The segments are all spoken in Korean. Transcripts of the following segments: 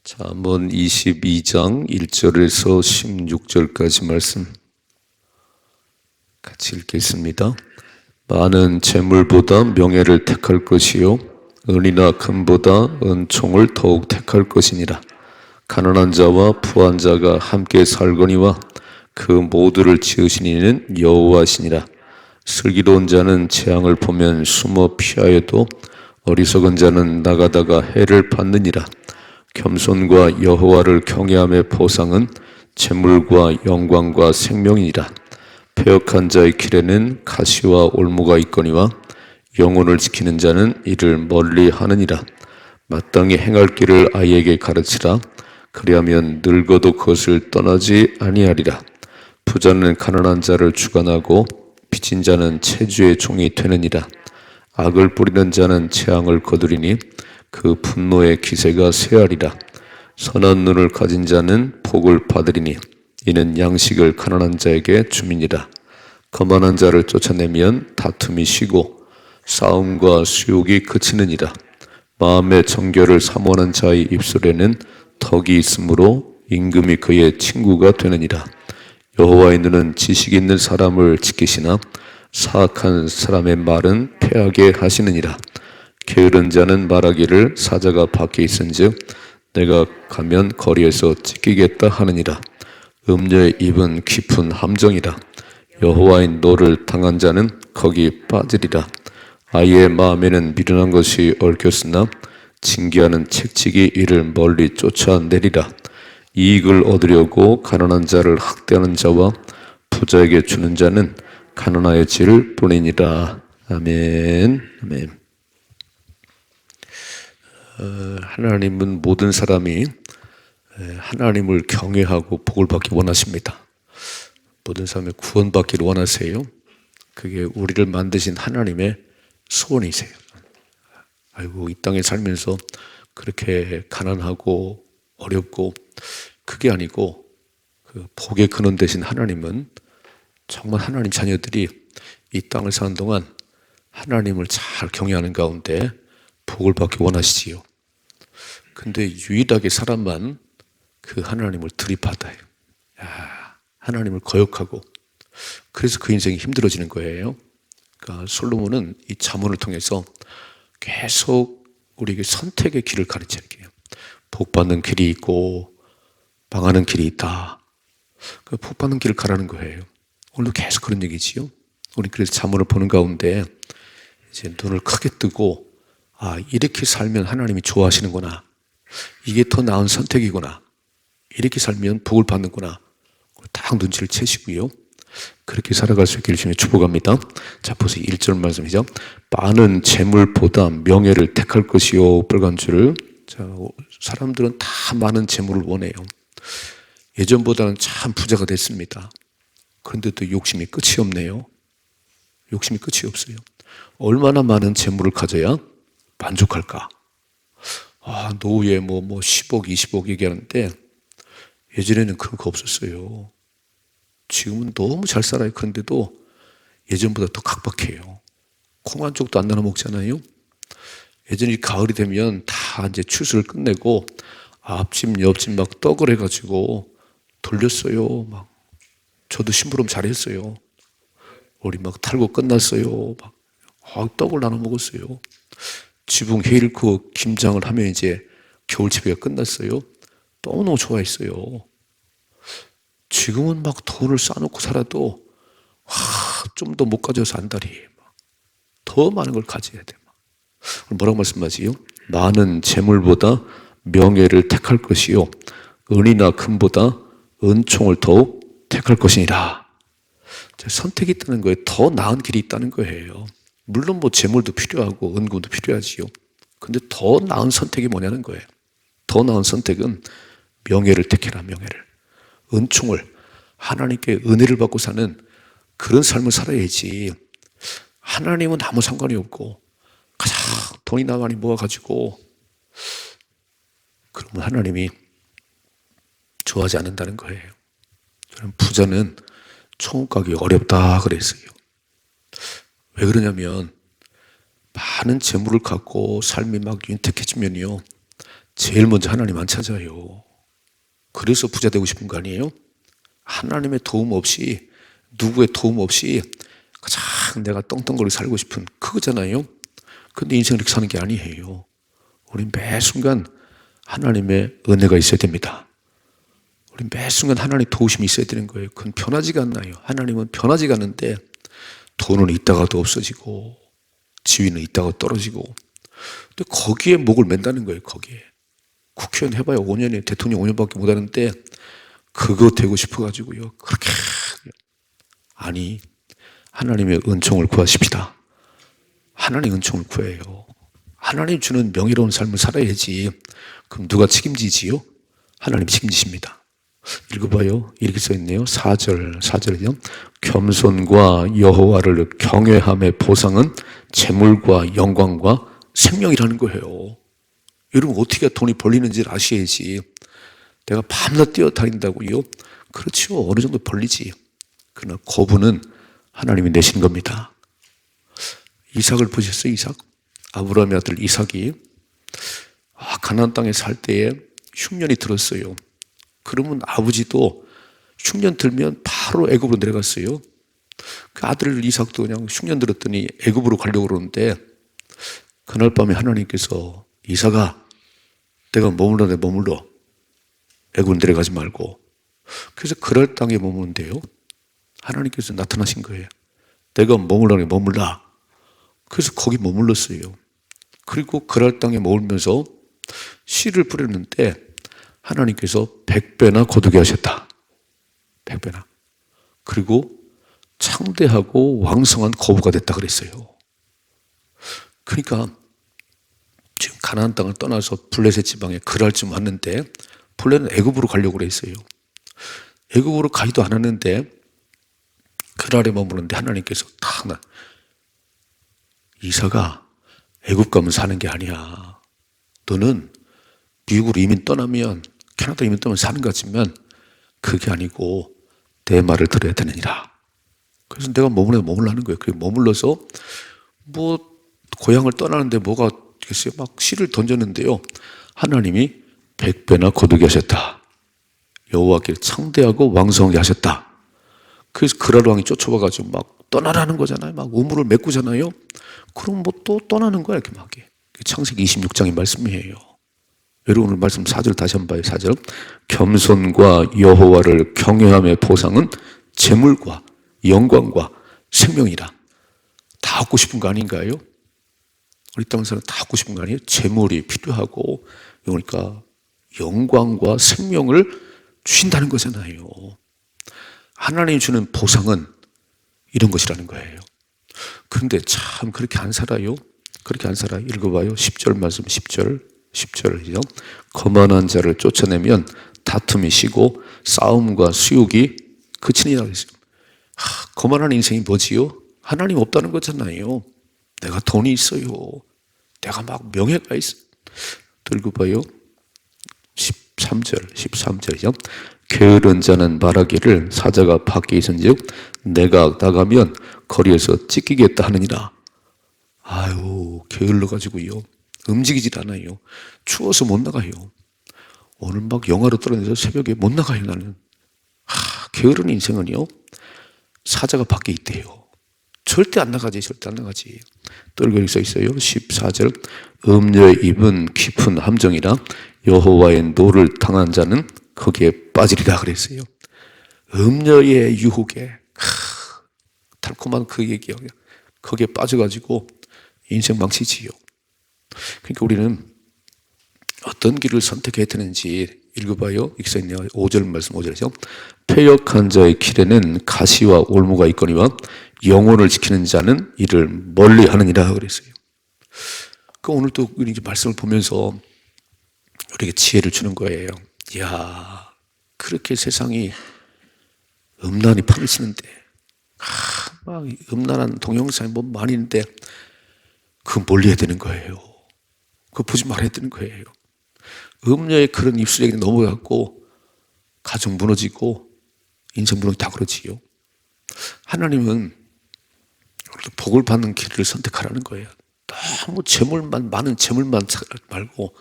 잠언 22장 1절에서 16절까지 말씀 같이 읽겠습니다. 많은 재물보다 명예를 택할 것이요 은이나 금보다 은총을 더욱 택할 것이니라. 가난한 자와 부한 자가 함께 살거니와 그 모두를 지으신 이는 여호와시니라. 슬기로운 자는 재앙을 보면 숨어 피하여도 어리석은 자는 나가다가 해를 받느니라. 겸손과 여호와를 경외함의 보상은 재물과 영광과 생명이니라. 패역한 자의 길에는 가시와 올무가 있거니와 영혼을 지키는 자는 이를 멀리 하느니라. 마땅히 행할 길을 아이에게 가르치라. 그리하면 늙어도 그것을 떠나지 아니하리라. 부자는 가난한 자를 주관하고 빚진 자는 체주의 종이 되느니라. 악을 뿌리는 자는 재앙을 거두리니 그 분노의 기세가 쇠하리라. 선한 눈을 가진 자는 복을 받으리니 이는 양식을 가난한 자에게 줌이니라. 거만한 자를 쫓아내면 다툼이 쉬고 싸움과 수욕이 그치느니라. 마음의 정결을 사모하는 자의 입술에는 덕이 있으므로 임금이 그의 친구가 되느니라. 여호와의 눈은 지식 있는 사람을 지키시나 사악한 사람의 말은 패하게 하시느니라. 게으른 자는 말하기를 사자가 밖에 있은즉 내가 가면 거리에서 찢기겠다 하느니라. 음녀의 입은 깊은 함정이라. 여호와의 노를 당한 자는 거기 빠지리라. 아이의 마음에는 미련한 것이 얽혔으나 징계하는 책찍이 이를 멀리 쫓아내리라. 이익을 얻으려고 가난한 자를 학대하는 자와 부자에게 주는 자는 가난하여질 뿐이니라. 아멘. 아멘. 하나님은 모든 사람이 하나님을 경외하고 복을 받기 원하십니다. 모든 사람이 구원받기를 원하세요. 그게 우리를 만드신 하나님의 소원이세요. 아이고, 이 땅에 살면서 그렇게 가난하고 어렵고 그게 아니고 그 복의 근원 되신 하나님은 정말 하나님 자녀들이 이 땅을 사는 동안 하나님을 잘 경외하는 가운데 복을 받기 원하시지요. 근데 유일하게 사람만 그 하나님을 들이받아요. 하나님을 거역하고 그래서 그 인생이 힘들어지는 거예요. 그러니까 솔로몬은 이 잠언을 통해서 계속 우리에게 선택의 길을 가르쳐요. 복 받는 길이 있고 망하는 길이 있다. 그 복 받는 길을 가라는 거예요. 오늘도 계속 그런 얘기지요. 우리 그래서 잠언을 보는 가운데 이제 눈을 크게 뜨고 이렇게 살면 하나님이 좋아하시는구나. 이게 더 나은 선택이구나. 이렇게 살면 복을 받는구나. 딱 눈치를 채시고요. 그렇게 살아갈 수 있기를 주님의 축복합니다. 자, 보세요. 1절 말씀이죠. 많은 재물보다 명예를 택할 것이요. 빨간 줄을. 자, 사람들은 다 많은 재물을 원해요. 예전보다는 참 부자가 됐습니다. 그런데 또 욕심이 끝이 없네요. 욕심이 끝이 없어요. 얼마나 많은 재물을 가져야 만족할까? 노후에 뭐 10억, 20억 얘기하는데 예전에는 그런 거 없었어요. 지금은 너무 잘 살아요. 그런데도 예전보다 더 각박해요. 콩 한 쪽도 안 나눠 먹잖아요. 예전에 가을이 되면 다 이제 추수를 끝내고 앞집, 옆집 막 떡을 해가지고 돌렸어요. 막 저도 심부름 잘했어요. 우리 막 탈고 끝났어요. 막 떡을 나눠 먹었어요. 지붕 헤일크 김장을 하면 이제 겨울집회가 끝났어요. 너무너무 좋아했어요. 지금은 막 돈을 쌓아놓고 살아도 좀 더 못 가져서 안달이 더 많은 걸 가져야 돼. 뭐라고 말씀하지요? 많은 재물보다 명예를 택할 것이요 은이나 금보다 은총을 더욱 택할 것이니라. 선택이 있다는 거예요. 더 나은 길이 있다는 거예요. 물론 재물도 필요하고 은금도 필요하지요. 근데 더 나은 선택이 뭐냐는 거예요. 더 나은 선택은 명예를 택해라. 명예를. 은총을 하나님께 은혜를 받고 사는 그런 삶을 살아야지. 하나님은 아무 상관이 없고 가장 돈이나 많이 모아가지고 그러면 하나님이 좋아하지 않는다는 거예요. 저는 부자는 천국 가기 어렵다 그랬어요. 왜 그러냐면 많은 재물을 갖고 삶이 막 윤택해지면요 제일 먼저 하나님 안 찾아요. 그래서 부자 되고 싶은 거 아니에요? 하나님의 도움 없이, 누구의 도움 없이 가장 내가 떵떵거리고 살고 싶은 그거잖아요. 근데 인생을 이렇게 사는 게 아니에요. 우리 매 순간 하나님의 은혜가 있어야 됩니다. 우리 매 순간 하나님의 도우심이 있어야 되는 거예요. 그건 변하지가 않나요? 하나님은 변하지가 않는데 돈은 있다가도 없어지고 지위는 있다가 떨어지고, 근데 거기에 목을 맨다는 거예요. 거기에 국회의원 해봐야 5년에 대통령 5년밖에 못 하는데 그거 되고 싶어가지고요. 그렇게 아니, 하나님의 은총을 구하십시다. 하나님의 은총을 구해요. 하나님 주는 명예로운 삶을 살아야지. 그럼 누가 책임지지요? 하나님 책임지십니다. 읽어봐요. 이렇게 써있네요. 4절이요. 겸손과 여호와를 경외함의 보상은 재물과 영광과 생명이라는 거예요. 여러분 어떻게 돈이 벌리는지를 아셔야지. 내가 밤낮 뛰어다닌다고요? 그렇죠. 어느 정도 벌리지. 그러나 거부는 하나님이 내신 겁니다. 이삭을 보셨어요? 이삭? 아브라함의 아들 이삭이 가나안 땅에 살 때에 흉년이 들었어요. 그러면 아버지도 흉년 들면 바로 애굽으로 내려갔어요. 그 아들 이삭도 그냥 흉년 들었더니 애굽으로 가려고 그러는데 그날 밤에 하나님께서 이삭아, 내가 머물러 내 머물러. 애굽으로 내려가지 말고. 그래서 그랄 땅에 머무는데요. 하나님께서 나타나신 거예요. 내가 머물러 내 머물라. 그래서 거기 머물렀어요. 그리고 그랄 땅에 머물면서 씨를 뿌렸는데 하나님께서 100배나 거두게 하셨다. 100배나. 그리고 창대하고 왕성한 거부가 됐다 그랬어요. 그러니까 지금 가나안 땅을 떠나서 블레셋 지방에 그랄쯤 왔는데 본래는 애굽으로 가려고 그랬어요. 애굽으로 가지도 않았는데 그랄에 머무는데 하나님께서 탁 이삭아, 애굽 가면 사는 게 아니야. 너는 미국으로 이민 떠나면, 캐나다 이민 떠나면 사는 것 같지만 그게 아니고 내 말을 들어야 되느니라. 그래서 내가 머물라는 거예요. 그리고 머물러서 고향을 떠나는데 뭐가 있겠어요? 막 씨를 던졌는데요. 하나님이 100배나 거두게 하셨다. 여호와께 창대하고 왕성하게 하셨다. 그래서 그랄 왕이 쫓아와가지고 막 떠나라는 거잖아요. 막 우물을 메꾸잖아요. 그럼 또 떠나는 거야, 이렇게 막. 창세기 26장의 말씀이에요. 여러분 오늘 말씀 4절 다시 한번 봐요. 4절. 겸손과 여호와를 경외함의 보상은 재물과 영광과 생명이라. 다 얻고 싶은 거 아닌가요? 우리 땅 사람 다 얻고 싶은 거 아니에요? 재물이 필요하고, 그러니까 영광과 생명을 주신다는 거잖아요. 하나님이 주는 보상은 이런 것이라는 거예요. 그런데 참 그렇게 안 살아요. 그렇게 안 살아요. 읽어봐요. 10절 말씀 10절이죠. 거만한 자를 쫓아내면 다툼이 쉬고 싸움과 수욕이 그치니라 그랬어요. 거만한 인생이 뭐지요? 하나님 없다는 거잖아요. 내가 돈이 있어요. 내가 막 명예가 있어. 또 읽어봐요. 13절이죠. 게으른 자는 말하기를 사자가 밖에 있은즉 내가 나가면 거리에서 찢기겠다 하느니라. 아유, 게을러가지고요. 움직이질 않아요. 추워서 못 나가요. 오늘 막 영하로 떨어져서 새벽에 못 나가요, 나는. 게으른 인생은요, 사자가 밖에 있대요. 절대 안 나가지, 절대 안 나가지. 또 여기 써 있어요. 14절. 음녀의 입은 깊은 함정이라 여호와의 노를 당한 자는 거기에 빠지리라 그랬어요. 음녀의 유혹에 달콤한 그 얘기요. 거기에 빠져가지고 인생 망치지요. 그러니까 우리는 어떤 길을 선택해야 되는지 읽어봐요. 이렇게 써있네요. 5절 말씀 5절이죠. 패역한 자의 길에는 가시와 올무가 있거니와 영혼을 지키는 자는 이를 멀리 하느니라 그랬어요. 그 오늘 또 이제 말씀을 보면서 우리에게 지혜를 주는 거예요. 이야, 그렇게 세상이 음란이 파묻히는데, 막 음란한 동영상이 뭐 많이 있는데, 그거 멀리 해야 되는 거예요. 그거 보지 말아야 되는 거예요. 음녀의 그런 입술에 넘어갔고, 가정 무너지고, 인생 무너지고 다 그러지요. 하나님은 복을 받는 길을 선택하라는 거예요. 너무 많은 재물만 말고,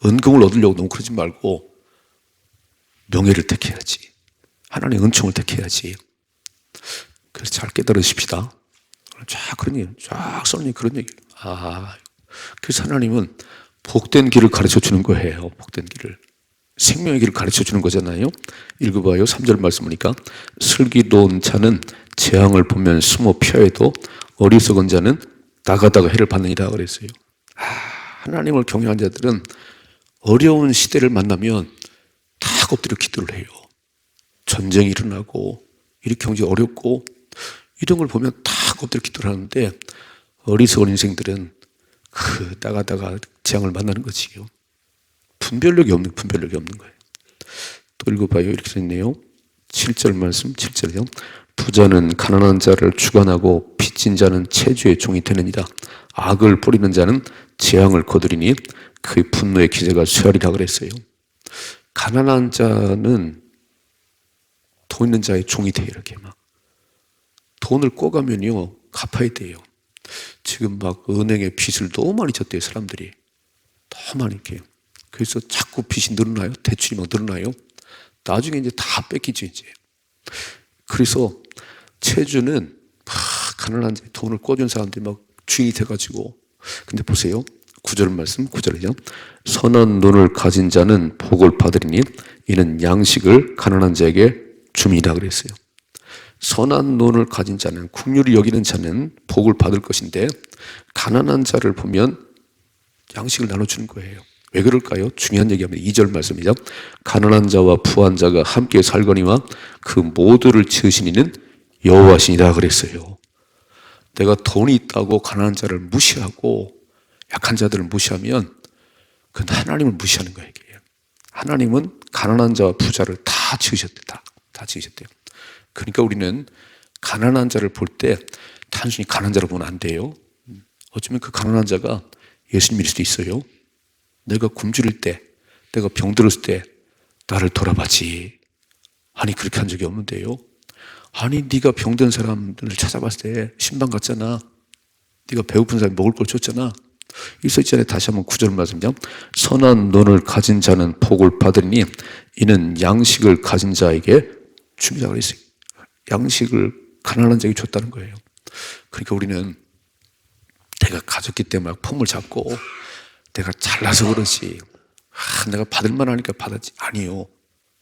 은금을 얻으려고 너무 그러지 말고 명예를 택해야지. 하나님의 은총을 택해야지. 그래서 잘 깨달으십시다. 쫙 그런 얘기, 쫙 써니 그런 얘기. 그래서 하나님은 복된 길을 가르쳐 주는 거예요. 복된 길을. 생명의 길을 가르쳐 주는 거잖아요. 읽어봐요. 3절 말씀 보니까 슬기로운 자는 재앙을 보면 숨어 피하여도 어리석은 자는 나가다가 해를 받느니라 그랬어요. 하나님을 경외한 자들은 어려운 시대를 만나면 다 엎드려 기도를 해요. 전쟁이 일어나고 이 경제 어렵고 이런 걸 보면 다 엎드려 기도를 하는데 어리석은 인생들은 나가다가 재앙을 만나는 거지요. 분별력이 없는 거예요. 또 읽어봐요. 이렇게 써 있네요. 7절 말씀 7절이요. 부자는 가난한 자를 주관하고 빚진 자는 체주의 종이 되느니라. 악을 뿌리는 자는 재앙을 거두리니 그의 분노의 기세가 쇠하리라 그랬어요. 가난한 자는 돈 있는 자의 종이 돼요. 이렇게 막 돈을 꿔가면요 갚아야 돼요. 지금 막 은행에 빚을 너무 많이 졌대요. 사람들이 너무 많이 이렇게. 그래서 자꾸 빚이 늘어나요. 대출이 막 늘어나요. 나중에 이제 다 뺏기죠 이제. 그래서 체주는 막 가난한 자 돈을 꿔준 사람들이 막 주인이 돼가지고. 근데 보세요. 9절 말씀 9절이죠. 선한 눈을 가진 자는 복을 받으리니 이는 양식을 가난한 자에게 줌이라 그랬어요. 선한 눈을 가진 자는 긍휼히 여기는 자는 복을 받을 것인데 가난한 자를 보면 양식을 나눠주는 거예요. 왜 그럴까요? 중요한 얘기합니다. 2절 말씀이죠. 가난한 자와 부한 자가 함께 살거니와 그 모두를 지으신 이는 여호와시니라 그랬어요. 내가 돈이 있다고 가난한 자를 무시하고 약한 자들을 무시하면 그건 하나님을 무시하는 거예요. 하나님은 가난한 자와 부자를 다 지으셨대요. 다 지으셨대요. 그러니까 우리는 가난한 자를 볼 때 단순히 가난한 자로 보면 안 돼요. 어쩌면 그 가난한 자가 예수님일 수도 있어요. 내가 굶주릴 때, 내가 병들었을 때 나를 돌아봐지. 아니 그렇게 한 적이 없는데요. 아니 네가 병든 사람들을 찾아봤을 때 신방 갔잖아. 네가 배고픈 사람이 먹을 걸 줬잖아. 있어 있잖아요. 다시 한번 9절 말씀이죠. 선한 눈을 가진 자는 복을 받으니 이는 양식을 가진 자에게 줍니다 그랬어요. 양식을 가난한 자에게 줬다는 거예요. 그러니까 우리는 내가 가졌기 때문에 폼을 잡고 내가 잘나서 그러지. 내가 받을 만하니까 받았지. 아니요.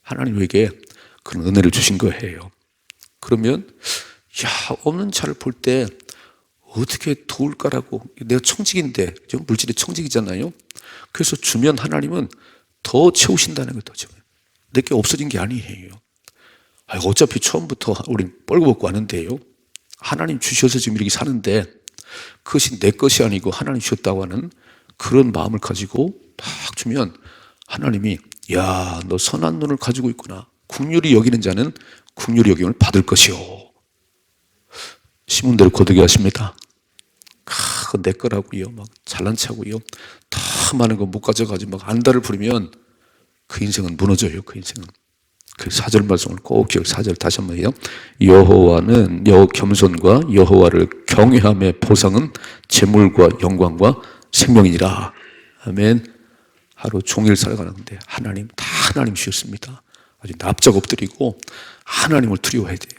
하나님 우리에게 그런 은혜를 주신 거예요. 그러면 없는 차를 볼 때 어떻게 도울까라고. 내가 청직인데 물질이 청직이잖아요. 그래서 주면 하나님은 더 채우신다는 거죠. 내게 없어진 게 아니에요. 어차피 처음부터 우린 뻘거벗고 왔는데요. 하나님 주셔서 지금 이렇게 사는데 그것이 내 것이 아니고 하나님 주셨다고 하는 그런 마음을 가지고 딱 주면 하나님이 너 선한 눈을 가지고 있구나. 긍휼히 여기는 자는 긍휼히 여김을 받을 것이요. 시몬대로 거두게 하십니다. 그거 내 거라고요. 막 잘난 체하고요. 다 많은 거 못 가져가지고 막 안달을 부리면 그 인생은 무너져요. 그 인생은. 그 4절 말씀을 꼭 4절 다시 한번 해요. 여호와는 겸손과 여호와를 경외함의 보상은 재물과 영광과 생명이니라. 아멘. 하루 종일 살아가는데 하나님 다 하나님 주셨습니다. 아주 납작 엎드리고 하나님을 두려워해야 돼요.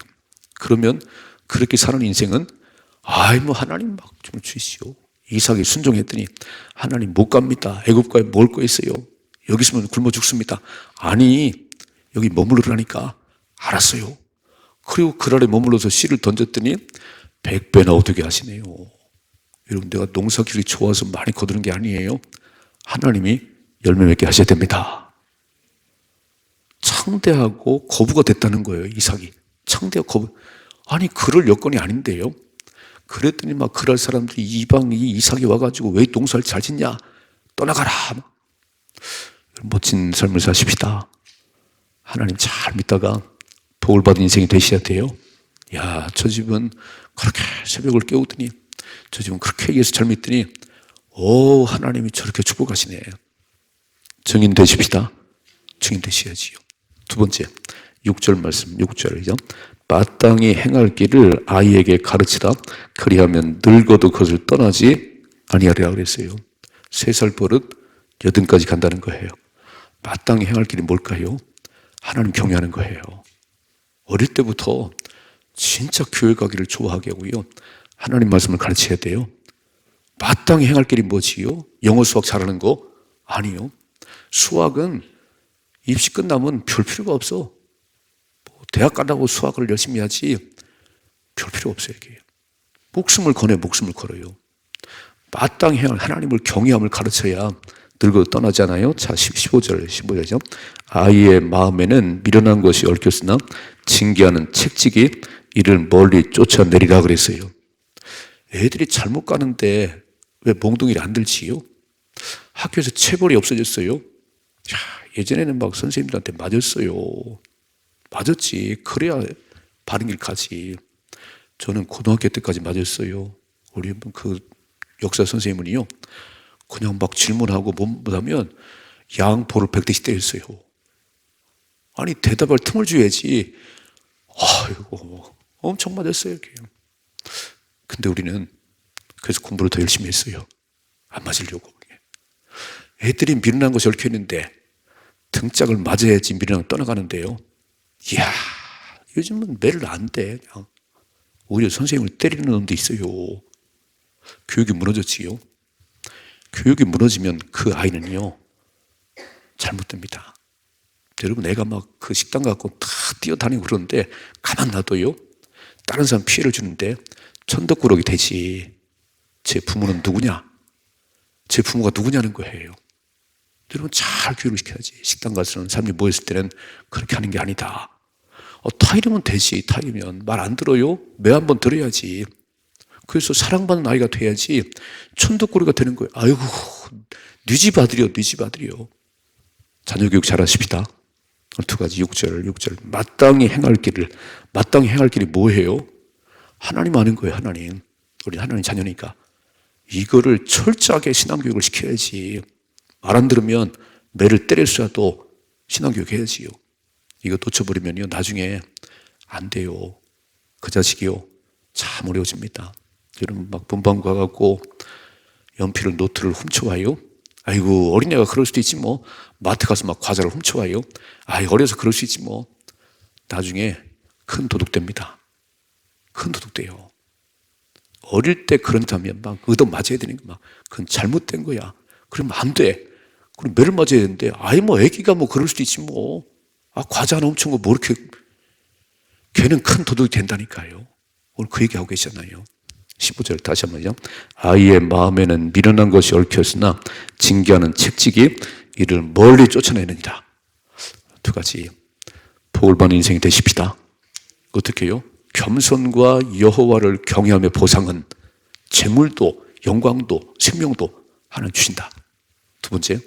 그러면 그렇게 사는 인생은 하나님 막 좀 주시오. 이삭이 순종했더니 하나님 못 갑니다. 애굽가에 먹을 거 있어요. 여기 있으면 굶어 죽습니다. 아니 여기 머무르라니까. 알았어요. 그리고 그 아래 머물러서 씨를 던졌더니 100배나 얻게 하시네요. 여러분 내가 농사 기술이 좋아서 많이 거두는 게 아니에요. 하나님이 열매 맺게 하셔야 됩니다. 창대하고 거부가 됐다는 거예요. 이삭이. 창대하고 거부. 아니 그럴 여건이 아닌데요. 그랬더니 막 그럴 사람들이 이방이 이삭이 와가지고 왜 농사를 잘 짓냐. 떠나가라. 멋진 삶을 사십시다. 하나님 잘 믿다가 복을 받은 인생이 되셔야 돼요. 저 집은 그렇게 새벽을 깨우더니 저 집은 그렇게 예수 잘 믿더니 하나님이 저렇게 축복하시네. 증인 되십시다. 증인 되셔야지요. 두 번째 6절 말씀 6절이죠. 마땅히 행할 길을 아이에게 가르치라. 그리하면 늙어도 그것을 떠나지 아니하리라 그랬어요. 3살 버릇 여든까지 간다는 거예요. 마땅히 행할 길이 뭘까요? 하나님 경외하는 거예요. 어릴 때부터 진짜 교회 가기를 좋아하게 하고요. 하나님 말씀을 가르쳐야 돼요. 마땅히 행할 길이 뭐지요? 영어 수학 잘하는 거? 아니요. 수학은 입시 끝나면 별 필요가 없어. 대학 가려고 수학을 열심히 하지 별 필요 없어요. 이게. 목숨을 걸어요. 마땅히 행할 하나님을 경외함을 가르쳐야 늙어 떠나잖아요. 자, 15절이죠. 아이의 마음에는 미련한 것이 얽혔으나 징계하는 책찍이 이를 멀리 쫓아내리라 그랬어요. 애들이 잘못 가는데 왜 몽둥이를 안 들지요? 학교에서 체벌이 없어졌어요. 야, 예전에는 막 선생님들한테 맞았어요. 맞았지. 그래야 바른 길 가지. 저는 고등학교 때까지 맞았어요. 우리 그 역사 선생님은요, 그냥 막 질문하고 못하면 양포를 100대씩 때렸어요. 아니, 대답할 틈을 줘야지. 아이고, 엄청 맞았어요. 이렇게. 근데 우리는 그래서 공부를 더 열심히 했어요. 안 맞으려고. 애들이 미련한 것이 얽혀 있는데 등짝을 맞아야지 미련한 떠나가는데요. 이야, 요즘은 매를 안 돼. 그냥. 오히려 선생님을 때리는 놈도 있어요. 교육이 무너졌지요. 교육이 무너지면 그 아이는요, 잘못됩니다. 여러분, 애가 막 그 식당 갖고 다 뛰어다니고 그러는데 가만 놔둬요. 다른 사람 피해를 주는데 천덕꾸러기 되지. 제 부모는 누구냐? 제 부모가 누구냐는 거예요. 여러분, 잘 교육을 시켜야지. 식당 가서는 사람들이 모였을 때는 그렇게 하는 게 아니다. 타이르면 되지. 타이르면 말 안 들어요? 매 한 번 들어야지. 그래서 사랑받는 아이가 돼야지 천덕꾸러기가 되는 거예요. 아이고, 뉘집 아들이요. 자녀 교육 잘하십시다. 두 가지 6절. 마땅히 행할 길이 뭐예요? 하나님 아는 거예요. 하나님. 우리 하나님 자녀니까 이거를 철저하게 신앙교육을 시켜야지. 말 안 들으면 매를 때려서라도 신앙교육 해야지요. 이거 놓쳐버리면요, 나중에 안 돼요. 그 자식이요, 참 어려워집니다. 여러분, 막 본방 가갖고 연필을, 노트를 훔쳐와요. 아이고, 어린애가 그럴 수도 있지 뭐. 마트 가서 막 과자를 훔쳐와요. 어려서 그럴 수 있지 뭐. 나중에 큰 도둑됩니다. 큰 도둑돼요. 어릴 때 그런다면 막 얻어 맞아야 되는 거 막, 그건 잘못된 거야. 그러면 안 돼. 그럼 매를 맞아야 되는데, 뭐 애기가 뭐 그럴 수도 있지 뭐. 과자 하나 훔친 거 뭐 이렇게. 걔는 큰 도둑이 된다니까요. 오늘 그 얘기하고 계시잖아요. 15절 다시 한번요. 아이의 마음에는 미련한 것이 얽혔으나 징계하는 책찍이 이를 멀리 쫓아내느니라. 두 가지 복을 받는 인생이 되십시다. 어떻게 해요? 겸손과 여호와를 경외함의 보상은 재물도 영광도 생명도 하나님 주신다. 두 번째,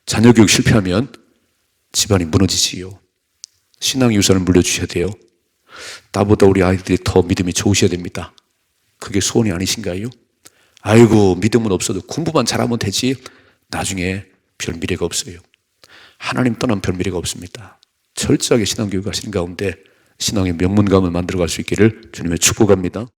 자녀 교육 실패하면 집안이 무너지지요. 신앙 유산을 물려주셔야 돼요. 나보다 우리 아이들이 더 믿음이 좋으셔야 됩니다. 그게 소원이 아니신가요? 아이고, 믿음은 없어도 공부만 잘하면 되지. 나중에 별 미래가 없어요. 하나님 떠난 별 미래가 없습니다. 철저하게 신앙교육 하시는 가운데 신앙의 명문감을 만들어갈 수 있기를 주님의 축복합니다.